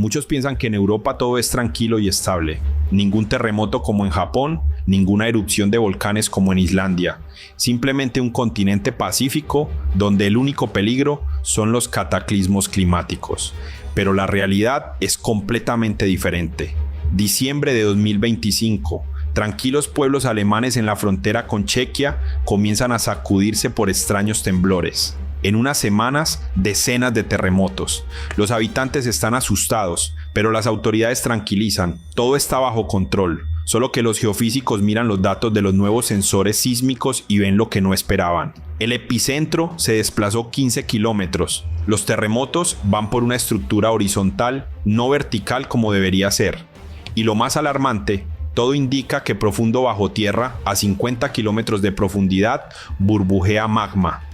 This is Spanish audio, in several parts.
Muchos piensan que en Europa todo es tranquilo y estable. Ningún terremoto como en Japón, ninguna erupción de volcanes como en Islandia. Simplemente un continente pacífico donde el único peligro son los cataclismos climáticos. Pero la realidad es completamente diferente. Diciembre de 2025. Tranquilos pueblos alemanes en la frontera con Chequia comienzan a sacudirse por extraños temblores. En unas semanas, decenas de terremotos. Los habitantes están asustados, pero las autoridades tranquilizan. Todo está bajo control. Solo que los geofísicos miran los datos de los nuevos sensores sísmicos y ven lo que no esperaban. El epicentro se desplazó 15 kilómetros. Los terremotos van por una estructura horizontal, no vertical como debería ser. Y lo más alarmante, todo indica que profundo bajo tierra, a 50 kilómetros de profundidad, burbujea magma.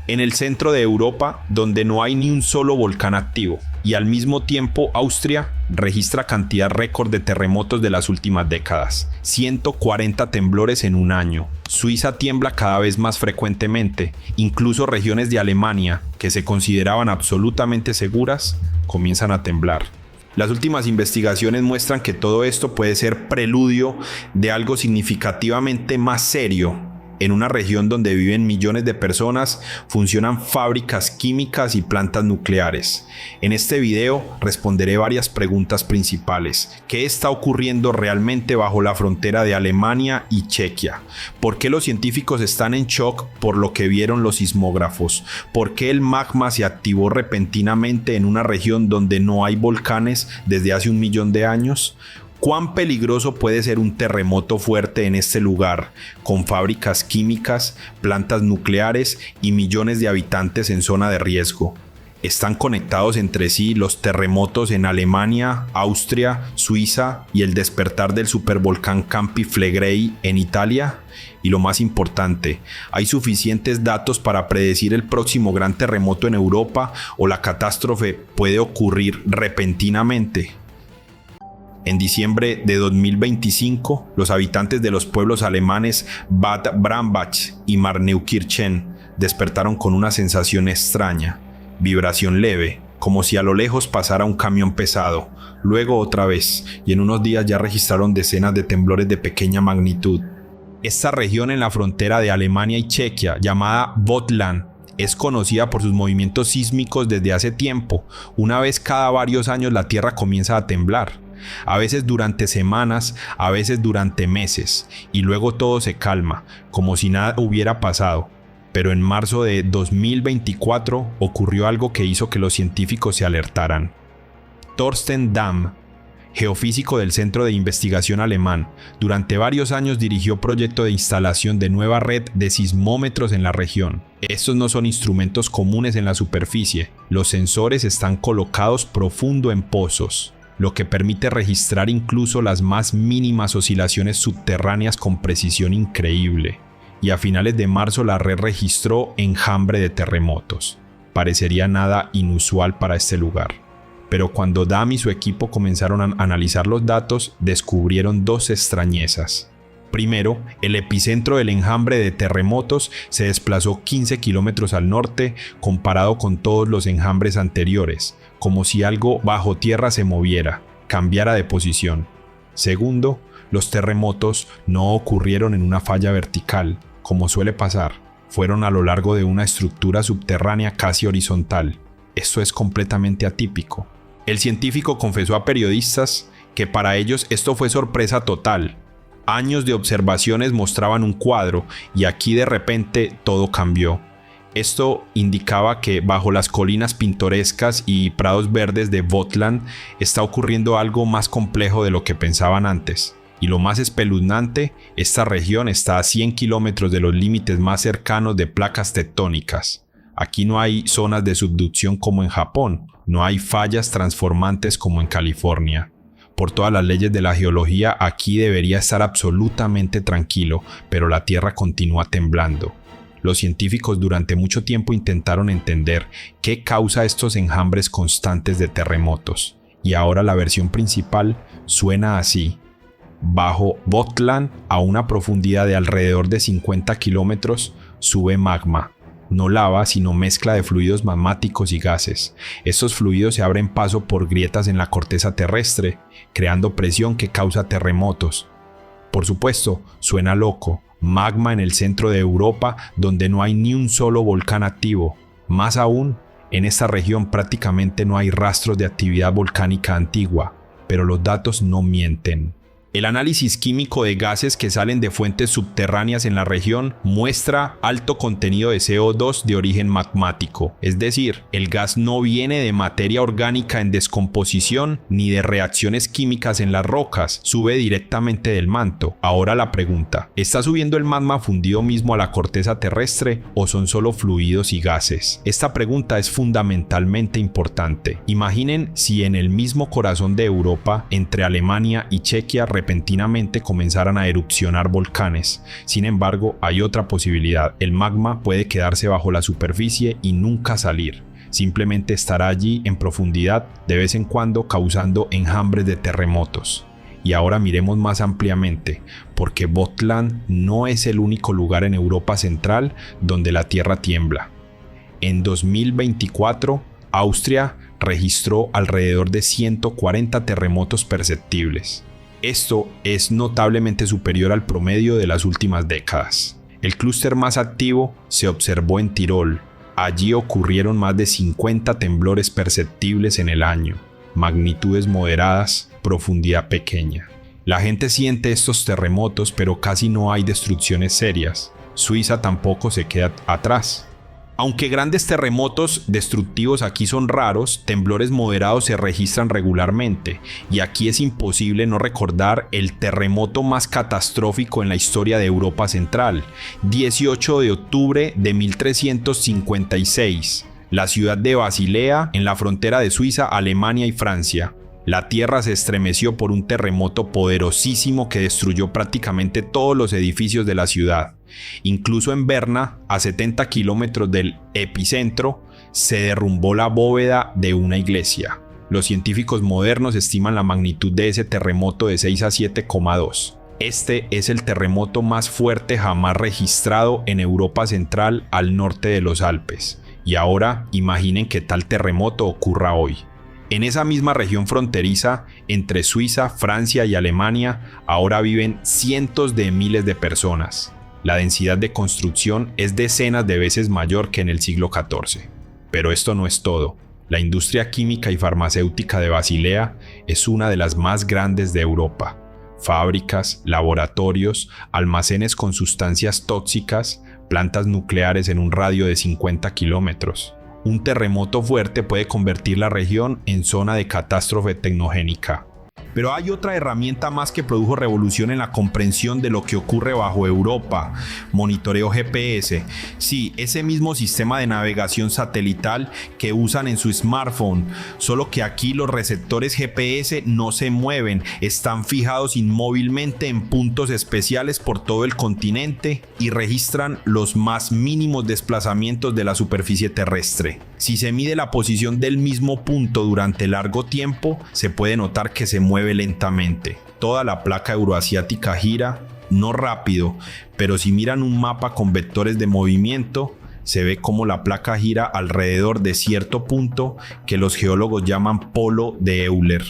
En el centro de Europa, donde no hay ni un solo volcán activo, y al mismo tiempo Austria registra cantidad récord de terremotos de las últimas décadas, 140 temblores en un año. Suiza tiembla cada vez más frecuentemente, incluso regiones de Alemania, que se consideraban absolutamente seguras, comienzan a temblar. Las últimas investigaciones muestran que todo esto puede ser preludio de algo significativamente más serio. En una región donde viven millones de personas, funcionan fábricas químicas y plantas nucleares. En este video responderé varias preguntas principales. ¿Qué está ocurriendo realmente bajo la frontera de Alemania y Chequia? ¿Por qué los científicos están en shock por lo que vieron los sismógrafos? ¿Por qué el magma se activó repentinamente en una región donde no hay volcanes desde hace 1 millón de años? ¿Cuán peligroso puede ser un terremoto fuerte en este lugar, con fábricas químicas, plantas nucleares y millones de habitantes en zona de riesgo? ¿Están conectados entre sí los terremotos en Alemania, Austria, Suiza y el despertar del supervolcán Campi Flegrei en Italia? Y lo más importante, ¿hay suficientes datos para predecir el próximo gran terremoto en Europa o la catástrofe puede ocurrir repentinamente? En diciembre de 2025, los habitantes de los pueblos alemanes Bad Brambach y Marneukirchen despertaron con una sensación extraña, vibración leve, como si a lo lejos pasara un camión pesado, luego otra vez, y en unos días ya registraron decenas de temblores de pequeña magnitud. Esta región en la frontera de Alemania y Chequia, llamada Vogtland, es conocida por sus movimientos sísmicos desde hace tiempo. Una vez cada varios años la tierra comienza a temblar. A veces durante semanas, a veces durante meses, y luego todo se calma, como si nada hubiera pasado. Pero en marzo de 2024 ocurrió algo que hizo que los científicos se alertaran. Thorsten Damm, geofísico del Centro de Investigación Alemán, durante varios años dirigió proyecto de instalación de nueva red de sismómetros en la región. Estos no son instrumentos comunes en la superficie, los sensores están colocados profundo en pozos, lo que permite registrar incluso las más mínimas oscilaciones subterráneas con precisión increíble. Y a finales de marzo la red registró enjambre de terremotos. Parecería nada inusual para este lugar. Pero cuando Damm y su equipo comenzaron a analizar los datos, descubrieron dos extrañezas. Primero, el epicentro del enjambre de terremotos se desplazó 15 kilómetros al norte comparado con todos los enjambres anteriores, como si algo bajo tierra se moviera, cambiara de posición. Segundo, los terremotos no ocurrieron en una falla vertical, como suele pasar, fueron a lo largo de una estructura subterránea casi horizontal. Esto es completamente atípico. El científico confesó a periodistas que para ellos esto fue sorpresa total. Años de observaciones mostraban un cuadro y aquí de repente todo cambió. Esto indicaba que bajo las colinas pintorescas y prados verdes de Vogtland está ocurriendo algo más complejo de lo que pensaban antes. Y lo más espeluznante, esta región está a 100 kilómetros de los límites más cercanos de placas tectónicas. Aquí no hay zonas de subducción como en Japón, no hay fallas transformantes como en California. Por todas las leyes de la geología, aquí debería estar absolutamente tranquilo, pero la tierra continúa temblando. Los científicos durante mucho tiempo intentaron entender qué causa estos enjambres constantes de terremotos, y ahora la versión principal suena así. Bajo Vogtland, a una profundidad de alrededor de 50 kilómetros, sube magma. no lava, sino mezcla de fluidos magmáticos y gases. Estos fluidos se abren paso por grietas en la corteza terrestre, creando presión que causa terremotos. Por supuesto, suena loco, magma en el centro de Europa donde no hay ni un solo volcán activo. Más aún, en esta región prácticamente no hay rastros de actividad volcánica antigua, pero los datos no mienten. El análisis químico de gases que salen de fuentes subterráneas en la región muestra alto contenido de CO2 de origen magmático, es decir, el gas no viene de materia orgánica en descomposición ni de reacciones químicas en las rocas, sube directamente del manto. Ahora la pregunta, ¿está subiendo el magma fundido mismo a la corteza terrestre o son solo fluidos y gases? Esta pregunta es fundamentalmente importante. Imaginen si en el mismo corazón de Europa, entre Alemania y Chequia, repentinamente comenzaran a erupcionar volcanes. Sin embargo, hay otra posibilidad. El magma puede quedarse bajo la superficie y nunca salir. Simplemente estará allí en profundidad, de vez en cuando causando enjambres de terremotos. Y ahora miremos más ampliamente, porque Gotland no es el único lugar en Europa Central donde la tierra tiembla. En 2024, Austria registró alrededor de 140 terremotos perceptibles. Esto es notablemente superior al promedio de las últimas décadas. El clúster más activo se observó en Tirol. Allí ocurrieron más de 50 temblores perceptibles en el año, magnitudes moderadas, profundidad pequeña. La gente siente estos terremotos, pero casi no hay destrucciones serias. Suiza tampoco se queda atrás. Aunque grandes terremotos destructivos aquí son raros, temblores moderados se registran regularmente, y aquí es imposible no recordar el terremoto más catastrófico en la historia de Europa Central, 18 de octubre de 1356, la ciudad de Basilea, en la frontera de Suiza, Alemania y Francia. La tierra se estremeció por un terremoto poderosísimo que destruyó prácticamente todos los edificios de la ciudad. Incluso en Berna, a 70 kilómetros del epicentro, se derrumbó la bóveda de una iglesia. Los científicos modernos estiman la magnitud de ese terremoto de 6 a 7,2. Este es el terremoto más fuerte jamás registrado en Europa Central al norte de los Alpes. Y ahora imaginen que tal terremoto ocurra hoy. En esa misma región fronteriza, entre Suiza, Francia y Alemania, ahora viven cientos de miles de personas. La densidad de construcción es decenas de veces mayor que en el siglo XIV. Pero esto no es todo. La industria química y farmacéutica de Basilea es una de las más grandes de Europa. Fábricas, laboratorios, almacenes con sustancias tóxicas, plantas nucleares en un radio de 50 kilómetros. Un terremoto fuerte puede convertir la región en zona de catástrofe tecnogénica. Pero hay otra herramienta más que produjo revolución en la comprensión de lo que ocurre bajo Europa: monitoreo GPS. Sí, ese mismo sistema de navegación satelital que usan en su smartphone, solo que aquí los receptores GPS no se mueven, están fijados inmóvilmente en puntos especiales por todo el continente y registran los más mínimos desplazamientos de la superficie terrestre. Si se mide la posición del mismo punto durante largo tiempo, se puede notar que se mueve lentamente. Toda la placa euroasiática gira, no rápido, pero si miran un mapa con vectores de movimiento, se ve cómo la placa gira alrededor de cierto punto que los geólogos llaman polo de Euler.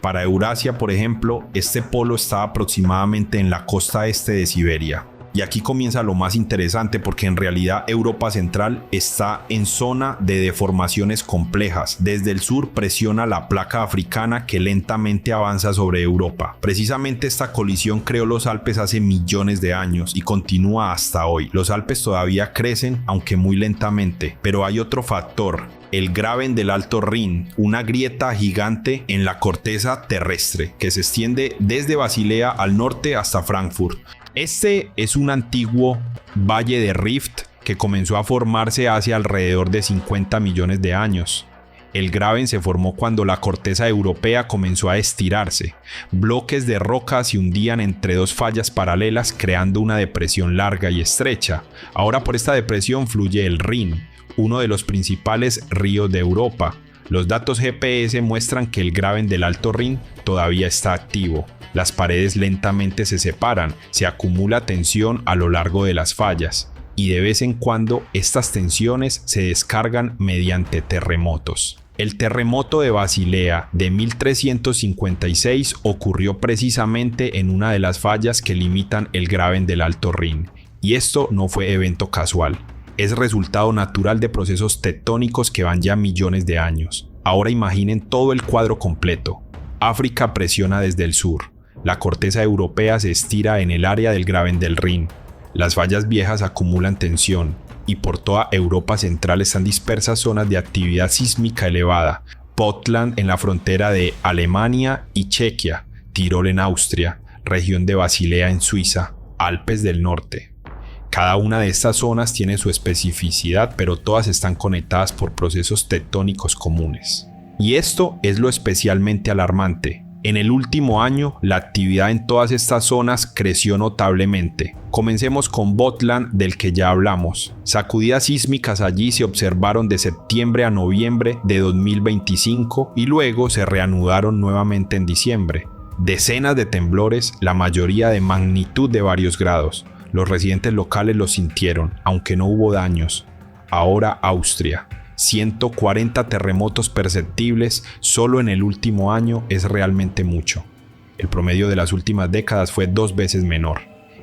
Para Eurasia, por ejemplo, este polo está aproximadamente en la costa este de Siberia. Y aquí comienza lo más interesante, porque en realidad Europa Central está en zona de deformaciones complejas. Desde el sur presiona la placa africana que lentamente avanza sobre Europa. Precisamente esta colisión creó los Alpes hace millones de años y continúa hasta hoy. Los Alpes todavía crecen, aunque muy lentamente, pero hay otro factor: el Graben del Alto Rin, una grieta gigante en la corteza terrestre que se extiende desde Basilea al norte hasta Frankfurt. Este es un antiguo valle de rift que comenzó a formarse hace alrededor de 50 millones de años. El Graben se formó cuando la corteza europea comenzó a estirarse. Bloques de roca se hundían entre dos fallas paralelas, creando una depresión larga y estrecha. Ahora por esta depresión fluye el Rin, uno de los principales ríos de Europa. Los datos GPS muestran que el Graben del Alto Rin todavía está activo. Las paredes lentamente se separan, se acumula tensión a lo largo de las fallas, y de vez en cuando estas tensiones se descargan mediante terremotos. El terremoto de Basilea de 1356 ocurrió precisamente en una de las fallas que limitan el Graben del Alto Rin, y esto no fue evento casual. Es resultado natural de procesos tectónicos que van ya millones de años. Ahora imaginen todo el cuadro completo. África presiona desde el sur. La corteza europea se estira en el área del Graben del Rin. Las fallas viejas acumulan tensión y por toda Europa central están dispersas zonas de actividad sísmica elevada. Pottland en la frontera de Alemania y Chequia, Tirol en Austria, región de Basilea en Suiza, Alpes del Norte. Cada una de estas zonas tiene su especificidad, pero todas están conectadas por procesos tectónicos comunes. Y esto es lo especialmente alarmante. En el último año, la actividad en todas estas zonas creció notablemente. Comencemos con Pottland, del que ya hablamos. Sacudidas sísmicas allí se observaron de septiembre a noviembre de 2025 y luego se reanudaron nuevamente en diciembre. Decenas de temblores, la mayoría de magnitud de varios grados. Los residentes locales lo sintieron, aunque no hubo daños. Ahora Austria. 140 terremotos perceptibles solo en el último año es realmente mucho. El promedio de las últimas décadas fue 2 veces menor.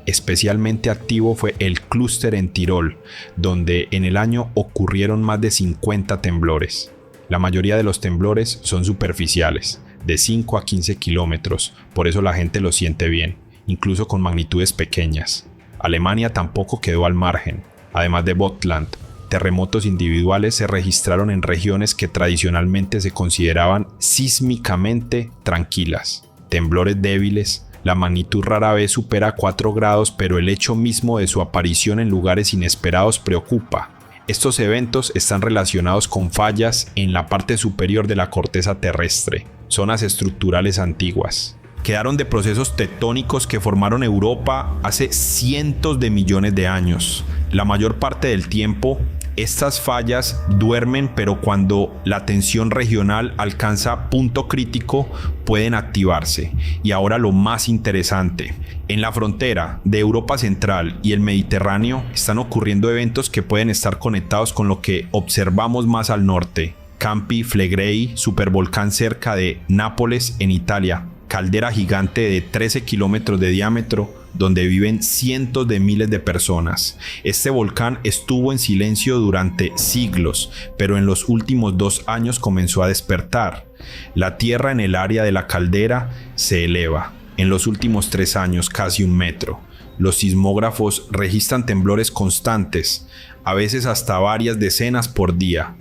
Especialmente activo fue el clúster en Tirol, donde en el año ocurrieron más de 50 temblores. La mayoría de los temblores son superficiales, de 5 a 15 kilómetros, por eso la gente lo siente bien, incluso con magnitudes pequeñas. Alemania tampoco quedó al margen. Además de Pottland, terremotos individuales se registraron en regiones que tradicionalmente se consideraban sísmicamente tranquilas. Temblores débiles, la magnitud rara vez supera 4 grados, pero el hecho mismo de su aparición en lugares inesperados preocupa. Estos eventos están relacionados con fallas en la parte superior de la corteza terrestre, zonas estructurales antiguas. Quedaron de procesos tectónicos que formaron Europa hace cientos de millones de años. La mayor parte del tiempo, estas fallas duermen, pero cuando la tensión regional alcanza punto crítico, pueden activarse. Y ahora lo más interesante, en la frontera de Europa Central y el Mediterráneo están ocurriendo eventos que pueden estar conectados con lo que observamos más al norte. Campi Flegrei, supervolcán cerca de Nápoles en Italia, caldera gigante de 13 kilómetros de diámetro, donde viven cientos de miles de personas. Este volcán estuvo en silencio durante siglos, pero en los últimos 2 años comenzó a despertar. La tierra en el área de la caldera se eleva, en los últimos 3 años casi 1 metro. Los sismógrafos registran temblores constantes, a veces hasta varias decenas por día.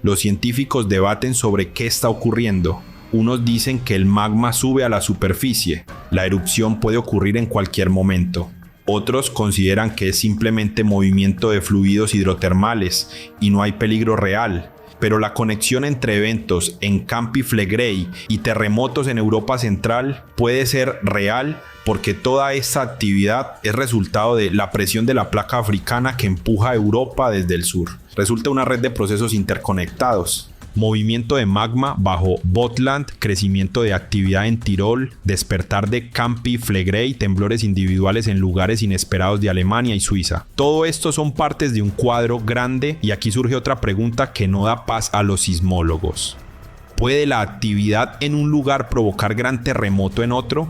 Los científicos debaten sobre qué está ocurriendo. Unos dicen que el magma sube a la superficie. La erupción puede ocurrir en cualquier momento. Otros consideran que es simplemente movimiento de fluidos hidrotermales y no hay peligro real. Pero la conexión entre eventos en Campi Flegrei y terremotos en Europa Central puede ser real, porque toda esta actividad es resultado de la presión de la placa africana que empuja a Europa desde el sur. Resulta una red de procesos interconectados. Movimiento de magma bajo Pottland, crecimiento de actividad en Tirol, despertar de Campi Flegrei, temblores individuales en lugares inesperados de Alemania y Suiza. Todo esto son partes de un cuadro grande, y aquí surge otra pregunta que no da paz a los sismólogos. ¿Puede la actividad en un lugar provocar gran terremoto en otro?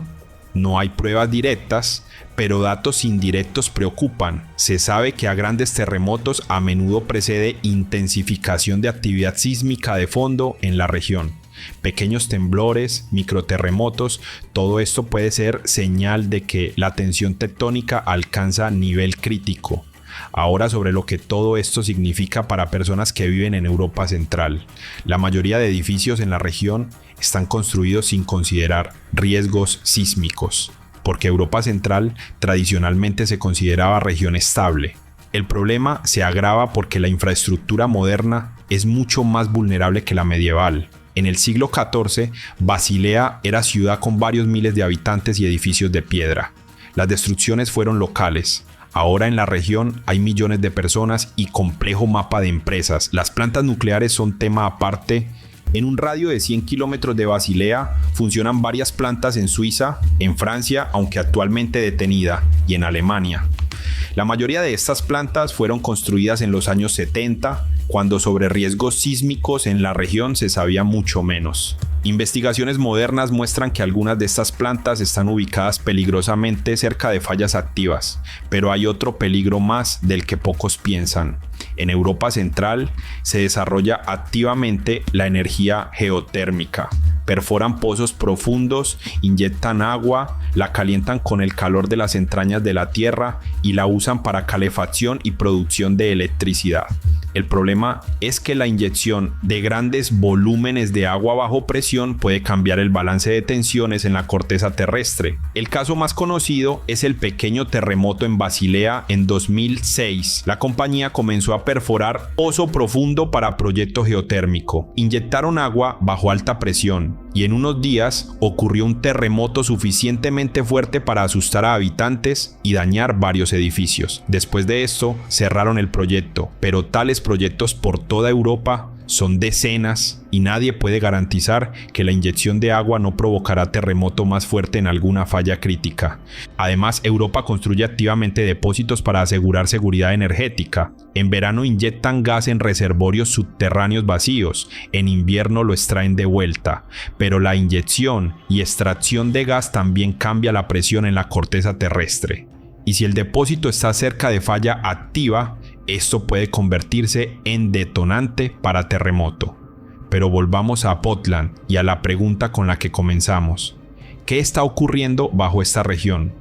No hay pruebas directas, pero datos indirectos preocupan. Se sabe que a grandes terremotos a menudo precede intensificación de actividad sísmica de fondo en la región. Pequeños temblores, microterremotos, todo esto puede ser señal de que la tensión tectónica alcanza nivel crítico. Ahora sobre lo que todo esto significa para personas que viven en Europa Central. La mayoría de edificios en la región están construidos sin considerar riesgos sísmicos, porque Europa Central tradicionalmente se consideraba región estable. El problema se agrava porque la infraestructura moderna es mucho más vulnerable que la medieval. En el siglo XIV, Basilea era ciudad con varios miles de habitantes y edificios de piedra. Las destrucciones fueron locales. Ahora en la región hay millones de personas y complejo mapa de empresas. Las plantas nucleares son tema aparte. En un radio de 100 kilómetros de Basilea funcionan varias plantas en Suiza, en Francia, aunque actualmente detenida, y en Alemania. La mayoría de estas plantas fueron construidas en los años 70, cuando sobre riesgos sísmicos en la región se sabía mucho menos. Investigaciones modernas muestran que algunas de estas plantas están ubicadas peligrosamente cerca de fallas activas, pero hay otro peligro más del que pocos piensan. En Europa Central se desarrolla activamente la energía geotérmica. Perforan pozos profundos, inyectan agua, la calientan con el calor de las entrañas de la tierra y la usan para calefacción y producción de electricidad. El problema es que la inyección de grandes volúmenes de agua bajo presión puede cambiar el balance de tensiones en la corteza terrestre. El caso más conocido es el pequeño terremoto en Basilea en 2006. La compañía comenzó a perforar pozo profundo para proyecto geotérmico. Inyectaron agua bajo alta presión y en unos días ocurrió un terremoto suficientemente fuerte para asustar a habitantes y dañar varios edificios. Después de esto, cerraron el proyecto, pero tales proyectos por toda Europa son decenas y nadie puede garantizar que la inyección de agua no provocará terremoto más fuerte en alguna falla crítica. Además, Europa construye activamente depósitos para asegurar seguridad energética. En verano inyectan gas en reservorios subterráneos vacíos, en invierno lo extraen de vuelta, pero la inyección y extracción de gas también cambia la presión en la corteza terrestre. Y si el depósito está cerca de falla activa, esto puede convertirse en detonante para terremoto. Pero volvamos a Portland y a la pregunta con la que comenzamos. ¿Qué está ocurriendo bajo esta región?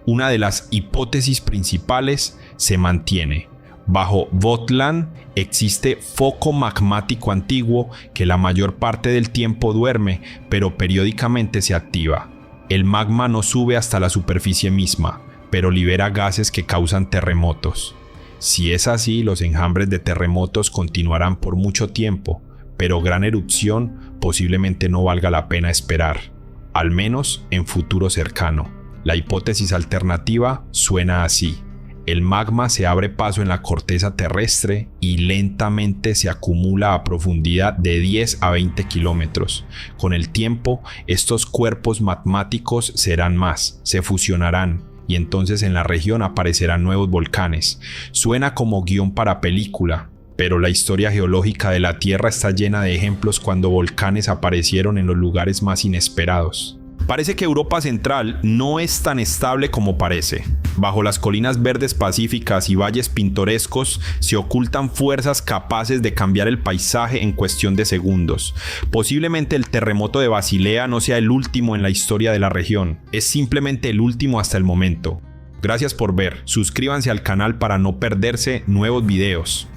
Una de las hipótesis principales se mantiene. Bajo Portland existe foco magmático antiguo que la mayor parte del tiempo duerme, pero periódicamente se activa. El magma no sube hasta la superficie misma, pero libera gases que causan terremotos. Si es así, los enjambres de terremotos continuarán por mucho tiempo, pero gran erupción posiblemente no valga la pena esperar, al menos en futuro cercano. La hipótesis alternativa suena así. El magma se abre paso en la corteza terrestre y lentamente se acumula a profundidad de 10 a 20 kilómetros. Con el tiempo, estos cuerpos magmáticos serán más, se fusionarán, y entonces en la región aparecerán nuevos volcanes. Suena como guión para película, pero la historia geológica de la Tierra está llena de ejemplos cuando volcanes aparecieron en los lugares más inesperados. Parece que Europa Central no es tan estable como parece. Bajo las colinas verdes pacíficas y valles pintorescos se ocultan fuerzas capaces de cambiar el paisaje en cuestión de segundos. Posiblemente el terremoto de Basilea no sea el último en la historia de la región, es simplemente el último hasta el momento. Gracias por ver, suscríbanse al canal para no perderse nuevos videos.